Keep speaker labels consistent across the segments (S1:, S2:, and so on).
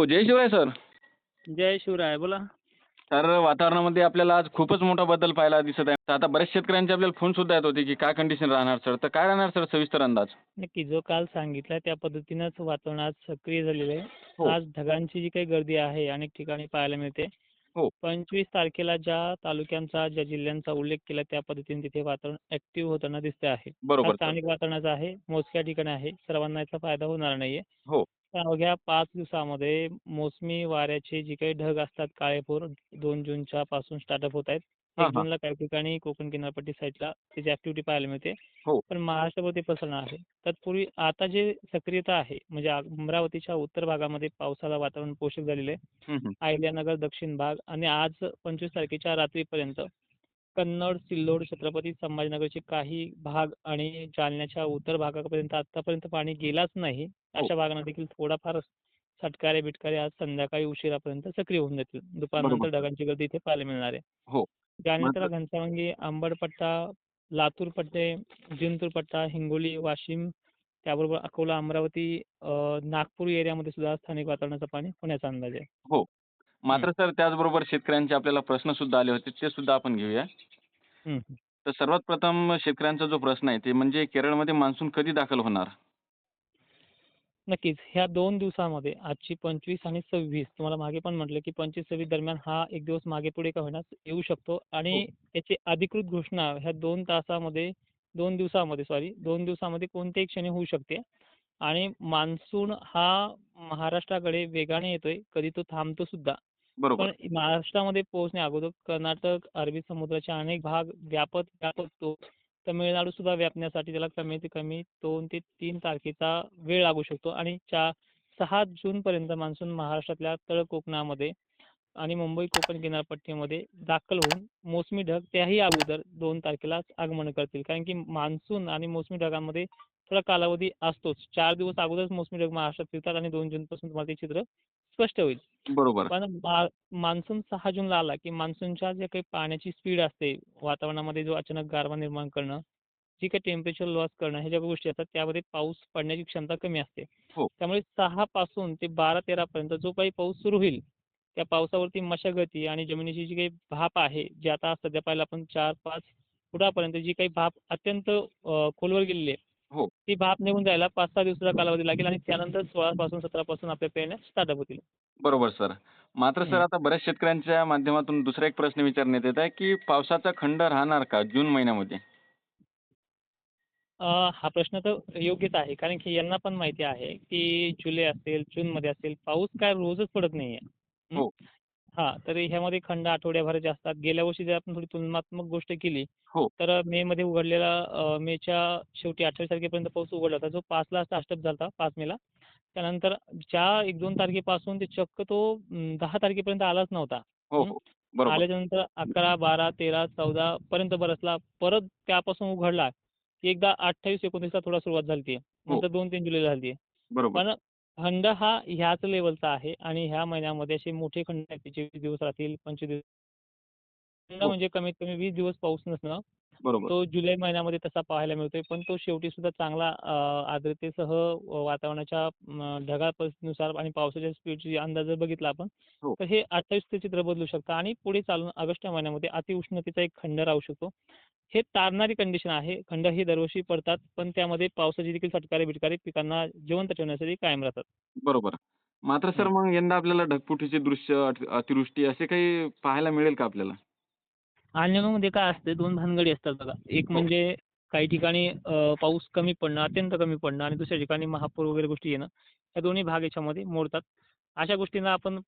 S1: जय Shivray sir.
S2: जय शिवराय. बोला.
S1: तर वातावरणामध्ये आपल्याला आज खूपच मोठा बदल पाहायला दिसत आहे. तर आता बऱ्याच शेतकऱ्यांचे आपल्याला फोन सुद्धा येत होते, की काय कंडिशन राहणार सर? तर काय राहणार सर सविस्तर अंदाज?
S2: नक्की जो काल सांगितला त्या पद्धतीनंच वातावरण आज सक्रिय झालेलं आहे.
S1: हो,
S2: आज ढगांची जी काही गर्दी आहे अनेक ठिकाणी पाहायला मिळते.
S1: हो.
S2: 25 तारखेला ज्या तालुक्यांचा, ज्या जिल्ह्यांचा उल्लेख केला त्या पद्धतीने तिथे वातावरण ॲक्टिव्ह होताना दिसते आहे. हा
S1: बरोबर सर.
S2: स्थानिक वातावरणाचा आहे, मोजक्या ठिकाणी आहे. सर्वांना याचा फायदा होणार नाहीये.
S1: हो.
S2: पण अवघ्या 5 दिवसामध्ये मोसमी वाऱ्याचे जे काही ढग असतात काळेभोर 2 जूनच्या पासून स्टार्टअप होत आहेत.
S1: हां,
S2: 1
S1: हां.
S2: जूनला काही ठिकाणी कोकण किनारपट्टी साईडला त्याची ॲक्टिव्हिटी पाहायला मिळते.
S1: हो.
S2: पण महाराष्ट्रामध्ये पसरणार आहे. तत्पूर्वी आता जे सक्रियता आहे म्हणजे अमरावतीच्या उत्तर भागामध्ये पावसाला वातावरण पोषक झालेलं आहे.
S1: हं, हं.
S2: अहिल्यानगर दक्षिण भाग आणि आज 25 तारखेच्या रात्रीपर्यंत कन्नड, सिल्लोड, छत्रपती संभाजीनगरचे काही भाग आणि जालन्याच्या उत्तर भागापर्यंत आत्तापर्यंत पाणी गेलाच नाही.
S1: हो.
S2: अशा भागांना देखील थोडाफार सटकारे-बिटकारे आज संध्याकाळी उशिरापर्यंत सक्रिय होऊन जातील.
S1: बरोबर
S2: दुपारनंतर
S1: सर.
S2: ढगांची गर्दी इथे पाहायला मिळणार आहे.
S1: हो.
S2: त्यानंतर
S1: मात्र
S2: घनसावंगी, अंबड पट्टा, लातूर पट्टे, जिंतूर पट्टा, हिंगोली, वाशिम त्याबरोबर अकोला, अमरावती, नागपूर एरियामध्ये सुद्धा स्थानिक वातावरणाचं पाणी होण्याचा अंदाज आहे.
S1: हो.
S2: हं,
S1: मात्र सर त्याचबरोबर शेतकऱ्यांचे आपल्याला प्रश्न सुद्धा आले होते. ते सुद्धा आपण घेऊया.
S2: हं, हं.
S1: तर सर्वात प्रथम शेतकऱ्यांचा जो प्रश्न आहे, ते म्हणजे केरळमध्ये मान्सून कधी दाखल होणार?
S2: नक्कीच. ह्या 2 दिवसामध्ये आजची 25 आणि 26 तुम्हाला मागे पण म्हटलं, की 25-26 दरम्यान हा एक दिवस मागे-पुढे का होईना येऊ शकतो आणि
S1: हो.
S2: याची अधिकृत घोषणा ह्या 2 दिवसामध्ये 2 दिवसामध्ये कोणत्याही क्षणी होऊ शकते आणि मान्सून हा महाराष्ट्राकडे वेगाने येतोय. कधी तो थांबतो सुद्धा.
S1: बरोबर.
S2: पण महाराष्ट्रामध्ये पोहोचण्या अगोदर कर्नाटक, अरबी समुद्राचे अनेक भाग व्यापत व्यापत तो तमिळनाडू सुद्धा व्यापण्यासाठी त्याला कमीत कमी 2 ते 3 तारखेचा वेळ लागू शकतो आणि 6 जूनपर्यंत मान्सून महाराष्ट्रातल्या तळ कोकणामध्ये आणि मुंबई कोकण किनारपट्टीमध्ये दाखल होऊन मोसमी ढग त्याही अगोदर 2 तारखेलाच आगमन करतील. कारण की मान्सून आणि मोसमी ढगांमध्ये थोडा कालावधी असतोच. 4 दिवस अगोदरच मोसमी ढग महाराष्ट्रात फिरतात आणि 2 जूनपासून तुम्हाला ते चित्र स्पष्ट होईल.
S1: बरोबर.
S2: पण मान्सून 6 जूनला आला, की मान्सूनच्या जे काही पाण्याची स्पीड असते, वातावरणामध्ये जो अचानक गारवा निर्माण करणं, जी काही टेम्परेचर लॉस करणं, ह्या ज्या गोष्टी असतात त्यामध्ये पाऊस पडण्याची क्षमता कमी असते.
S1: हो.
S2: त्यामुळे 6 पासून ते 12-13 पर्यंत जो काही पाऊस सुरू होईल, त्या पावसावरती मशागती आणि जमिनीची जी काही भाप आहे, जी आता सध्या पाहायला आपण 4-5 फुटापर्यंत जी काही भाप अत्यंत खोलवर गेलेली आहे,
S1: हो.
S2: ती भाप निघून जायला 5-6 दिवसाचा कालावधी लागेल आणि त्यानंतर 16 पासून 17 पासून आपल्या पेरण्या स्टार्टअप होतील.
S1: बरोबर सर. मात्र सर
S2: हं.
S1: आता बऱ्याच शेतकऱ्यांच्या माध्यमातून दुसरा एक प्रश्न विचारण्यात येत आहे, की पावसाचा खंड राहणार का जून महिन्यामध्ये?
S2: हा प्रश्न तर योग्यच आहे. कारण की यांना पण माहिती आहे, की जुलै असेल, जूनमध्ये असेल, पाऊस काय रोजच पडत नाहीये. हं.
S1: हो,
S2: तर ह्यामध्ये खंड आठवड्याभराचे असतात. गेल्या वर्षी जर आपण थोडी तुलनात्मक गोष्ट केली,
S1: हो,
S2: तर मेमध्ये उघडलेला मेच्या शेवटी 28 तारखेपर्यंत पाऊस उघडला होता. जो 5ला स्टार्टअप झाला होता, 5 मेला. त्यानंतर ज्या 1-2 तारखेपासून ते चक्क तो 10 तारखेपर्यंत आलाच नव्हता.
S1: हो,
S2: हं.
S1: हो. बरोबर,
S2: आल्याच्यानंतर 11, 12, 13, 14 पर्यंत बरसला. परत त्यापासून उघडला, की एकदा 28-29ला थोडा सुरुवात झाली होती.
S1: हो.
S2: नंतर 2-3 जुलैला झाली होती.
S1: बरोबर.
S2: पण खंड हा ह्याच लेव्हलचा आहे आणि ह्या महिन्यामध्ये असे मोठे खंड आहेत, 24 दिवस राहतील, 25 दिवस खंड
S1: हो,
S2: म्हणजे कमीत कमी 20 दिवस पाऊस नसणं.
S1: बरोबर.
S2: तो जुलै महिन्यामध्ये तसा पाहायला मिळतोय. पण तो शेवटी सुद्धा चांगला आर्द्रतेसह वातावरणाच्या ढगाळ परिस्थितीनुसार आणि पावसाच्या स्पीडची अंदाज जर बघितला आपण,
S1: हो,
S2: तर हे 28 ते चित्र बदलू शकतं आणि पुढे चालून ऑगस्ट या महिन्यामध्ये अतिउष्णतेचा एक खंड राहू शकतो. हे तारणारी कंडिशन आहे. खंड हे दरवर्षी पडतात, पण त्यामध्ये पावसाचे देखील फटकारे-बिटकारे पिकांना जिवंत ठेवण्यासाठी कायम राहतात.
S1: बरोबर. मात्र सर
S2: हं.
S1: मग यंदा आपल्याला ढगफुटीचे दृश्य, अतिवृष्टी असे काही पाहायला मिळेल का आपल्याला?
S2: अल्निनोमध्ये काय असते 2 भानगडी असतात बघा. एक
S1: हो,
S2: म्हणजे काही ठिकाणी पाऊस कमी पडणं, अत्यंत कमी पडणं आणि दुसऱ्या ठिकाणी महापूर वगैरे गोष्टी येणं. या दोन्ही भाग याच्यामध्ये मोडतात. अशा गोष्टींना आपण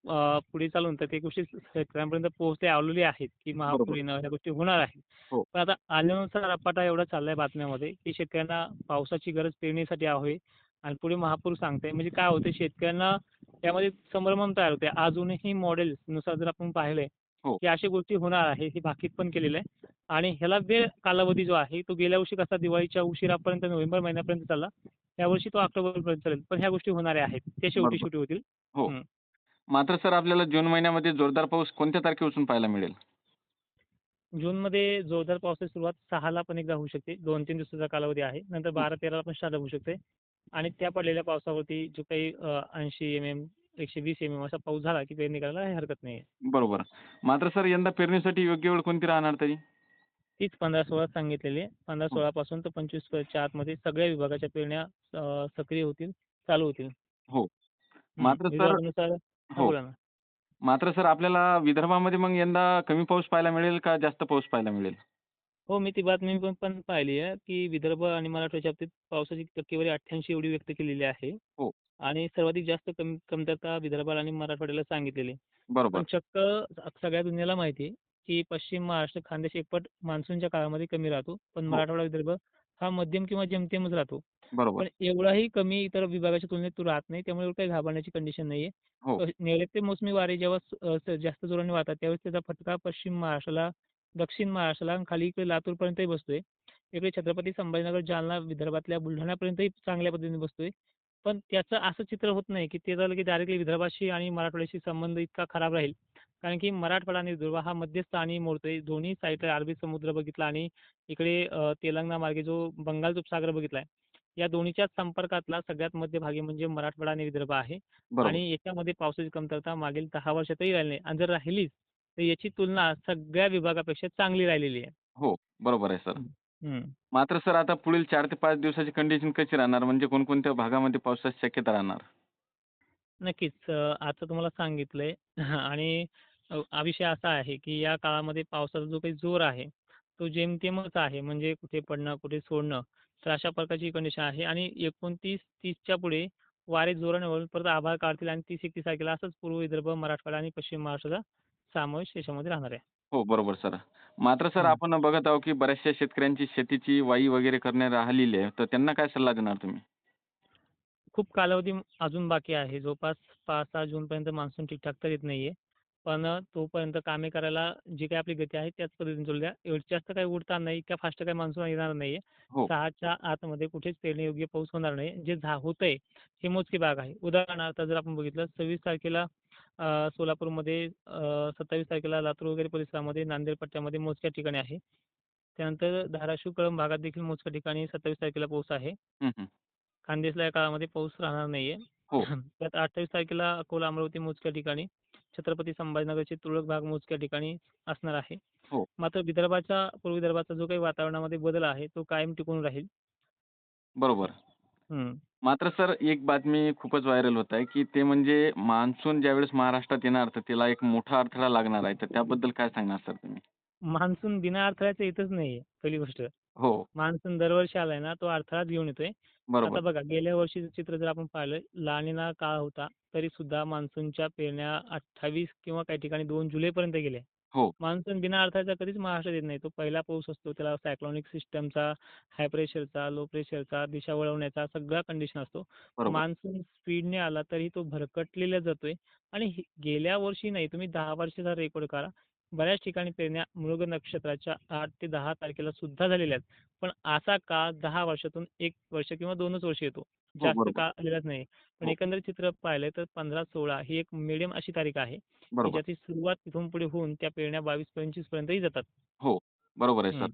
S2: पुढे चालून तर ते गोष्टी शेतकऱ्यांपर्यंत पोहोचल्या आलेली आहेत, की महापूर
S1: बरोबर.
S2: येणं ह्या गोष्टी होणार आहेत.
S1: हो,
S2: पण आता अल्निनोचा रपाटा एवढा चाललाय बातम्यामध्ये, की शेतकऱ्यांना पावसाची गरज पेरणीसाठी आहे आणि पुढे महापूर सांगताय. म्हणजे काय होतंय शेतकऱ्यांना त्यामध्ये संभ्रम तयार होते. अजूनही मॉडेल्सनुसार जर आपण पाहिलंय,
S1: हो.
S2: की अशा गोष्टी होणार आहे, हे भाकीत पण केलेलं आहे आणि ह्याला वेळ कालावधी जो आहे, तो गेल्या वर्षी कसा दिवाळीच्या उशिरापर्यंत नोव्हेंबर महिन्यापर्यंत चालला. यावर्षी तो ऑक्टोबरपर्यंत चालेल. पण ह्या गोष्टी होणाऱ्या आहेत. ते
S1: बरोबर.
S2: शेवटी-शेवटी होतील.
S1: हो.
S2: हं.
S1: मात्र सर आपल्याला जून महिन्यामध्ये जोरदार पाऊस कोणत्या तारखेपासून पाहायला मिळेल?
S2: जूनमध्ये जोरदार पावसाची सुरुवात 6ला पण एकदा होऊ शकते. 2-3 दिवसाचा कालावधी आहे. नंतर
S1: हं.
S2: 12-13ला पण स्टार्ट होऊ शकते आणि त्या पडलेल्या पावसावरती जो काही 80 एम-एम 120 असा पाऊस झाला की पेरणी करायला काही हरकत नाही.
S1: बरोबर. मात्र सर यंदा पेरणीसाठी योग्य वेळ कोणती राहणार तरी?
S2: तीच 15-16 सांगितलेली आहे.
S1: हं.
S2: 15-16 पासून तर 25च्या आतमध्ये सगळ्या विभागाच्या पेरण्या सक्रिय होतील, चालू होतील.
S1: हो. मात्र सर
S2: विभागानुसार
S1: हो.
S2: बोला ना.
S1: मात्र सर आपल्याला विदर्भामध्ये मग यंदा कमी पाऊस पाहायला मिळेल का जास्त पाऊस पाहायला मिळेल?
S2: हो, मी ती बातमी पण पाहिली आहे, की विदर्भ आणि मराठवाड्याच्या बाबतीत पावसाची टक्केवारी 88 एवढी व्यक्त केलेली आहे
S1: हो.
S2: आणि सर्वाधिक जास्त कमतरता विदर्भाला आणि मराठवाड्याला सांगितलेली आहे. पण
S1: बरोबर.
S2: चक्क सगळ्या दुनियेला माहिती आहे, की पश्चिम महाराष्ट्र खानदेश एकपट मान्सूनच्या काळामध्ये कमी राहतो. पण
S1: हो.
S2: मराठवाडा, विदर्भ हा मध्यम किंवा जेमतेमच राहतो.
S1: बरोबर.
S2: पण एवढाही कमी इतर विभागाच्या तुलनेत तो राहत नाही. त्यामुळे एवढं काही घाबरण्याची कंडिशन नाहीये.
S1: हो.
S2: नैऋत्य मोसमी वारे जेव्हा जास्त जोराने वाहतात, त्यावेळेस त्याचा फटका पश्चिम महाराष्ट्राला, दक्षिण महाराष्ट्राला आणि खाली इकडे लातूरपर्यंतही बसतोय. इकडे छत्रपती संभाजीनगर, जालना, विदर्भातल्या बुलढाण्यापर्यंतही चांगल्या पद्धतीने बसतोय. पण त्याचं असं चित्र होत नाही, की ते झालं की डायरेक्टली विदर्भाशी आणि मराठवाड्याशी संबंध इतका खराब राहील. कारण की मराठवाडा आणि विदर्भ हा मध्यस्थ आणि मोडतोय. दोन्ही साईडला अरबी समुद्र बघितला आणि इकडे तेलंगणा मार्गे जो बंगालचा उपसागर बघितलाय. या दोन्हीच्याच संपर्कातला सगळ्यात मध्यभागी म्हणजे मराठवाडा आणि विदर्भ आहे
S1: बरोबर.
S2: आणि याच्यामध्ये पावसाची कमतरता मागील 10 वर्षातही राहिली नाही आणि जर राहिलीच, तर याची तुलना सगळ्या विभागापेक्षा चांगली राहिलेली आहे.
S1: हो. बरोबर आहे सर.
S2: हं. हं.
S1: मात्र सर आता पुढील 4 ते 5 दिवसाची कंडिशन कशी राहणार? म्हणजे कोणकोणत्या भागामध्ये पावसाची शक्यता राहणार?
S2: नक्कीच. आता तुम्हाला सांगितलंय आणि हा विषय असा आहे, की या काळामध्ये पावसाचा जो काही जोर आहे, तो जेमतेमच आहे. म्हणजे कुठे पडणं, कुठे सोडणं. तर अशा प्रकारची कंडिशन आहे आणि 29, 30च्या पुढे वारे जोराने वळून परत आभाळ काढतील आणि 30-31 तारखेला असंच पूर्व विदर्भ, मराठवाडा आणि पश्चिम महाराष्ट्राचा समावेश त्याच्यामध्ये राहणार आहे.
S1: हो, बरोबर सर. मात्र सर
S2: हं.
S1: आपण बघत आहोत, की बऱ्याचशा शेतकऱ्यांची शेतीची वाई वगैरे करणे राहिलेली आहे. तर त्यांना काय सल्ला देणार तुम्ही?
S2: खूप कालावधी अजून बाकी आहे. जवळपास 5-6 जूनपर्यंत मान्सून ठीकठाक तर येत नाहीये. पण तोपर्यंत कामे करायला जी काही आपली गती आहे त्याच पद्धतीने चालू द्या. एवढं जास्त काही उडताना नाही, इतक्या फास्ट काही मान्सून येणार नाहीये.
S1: हो.
S2: 6च्या आतमध्ये कुठेच पेरण्यायोग्य पाऊस होणार नाही. जे होतंय हे मोजकी भाग आहे. उदाहरणार्थ जर आपण बघितलं 26 तारखेला सोलापूरमध्ये 27 तारखेला लातूर वगैरे परिसरामध्ये, नांदेड पट्ट्यामध्ये मोजक्या ठिकाणी आहे. त्यानंतर धाराशिव, कळंब भागात देखील मोजक्या ठिकाणी 27 तारखेला पाऊस आहे.
S1: हं, हं.
S2: खानदेशला या काळामध्ये पाऊस राहणार नाहीये.
S1: हो,
S2: त्यात 28 तारखेला अकोला, अमरावती मोजक्या ठिकाणी, छत्रपती संभाजीनगरचे तुरळक भाग मोजक्या ठिकाणी असणार आहे.
S1: हो.
S2: मात्र पूर्व विदर्भाचा जो काही वातावरणामध्ये बदल आहे, तो कायम टिकून राहील.
S1: बरोबर.
S2: हं.
S1: मात्र सर एक बातमी खूपच व्हायरल होत आहे, की ते म्हणजे मान्सून ज्यावेळेस महाराष्ट्रात येणार, तर त्याला एक मोठा अडथळा लागणार आहे. तर त्याबद्दल काय सांगणार सर तुम्ही?
S2: मान्सून बिना अडथळ्याचं येतच नाहीये, पहिली गोष्ट.
S1: हो,
S2: मान्सून दरवर्षी आलाय ना, तो अडथळाच घेऊन येतोय.
S1: बरोबर.
S2: आता बघा गेल्या वर्षीचं चित्र जर आपण पाहिलं, लानिना काळ होता, तरीसुद्धा मान्सूनच्या पेरण्या 28 किंवा काही ठिकाणी 2 जुलैपर्यंत गेल्या.
S1: हो,
S2: मान्सून बिना अर्थाचा कधीच महाराष्ट्रात येत नाही. तो पहिला पाऊस असतो. त्याला सायक्लॉनिक सिस्टमचा, हाय प्रेशरचा, लो प्रेशरचा, दिशा वळवण्याचा सगळा कंडिशन असतो.
S1: बरोबर.
S2: मान्सून स्पीडने आला तरी तो भरकटलेला जातोय आणि गेल्या वर्षी नाही तुम्ही 10 वर्षाचा रेकॉर्ड करा. बऱ्याच ठिकाणी पेरण्या मृग नक्षत्राच्या 8 ते 10 तारखेला सुद्धा झालेल्या आहेत. पण असा काळ 10 वर्षातून 1 वर्ष किंवा 2च वर्ष येतो.
S1: हो,
S2: जास्त
S1: बरोबर.
S2: काळ आलेलाच नाही. पण
S1: हो,
S2: एकंदरीत चित्र पाहिलं तर 15-16 ही एक मीडियम अशी तारीख आहे. की
S1: बरोबर.
S2: ज्याची सुरुवात तिथून पुढे होऊन त्या पेरण्या 22-25 पर्यंतही जातात.
S1: हो, बरोबर आहे सर.
S2: हं,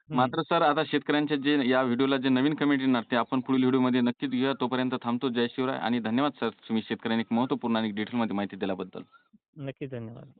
S2: हं.
S1: मात्र सर आता शेतकऱ्यांच्या जे या व्हिडिओला जे नवीन कमेंट येणार, ते आपण पुढील व्हिडिओमध्ये नक्कीच घेऊया. तोपर्यंत थांबतो. जय शिवराय आणि धन्यवाद सर. तुम्ही शेतकऱ्यांनी एक महत्त्वपूर्ण आणि डिटेलमध्ये माहिती दिल्याबद्दल.
S2: नक्कीच धन्यवाद.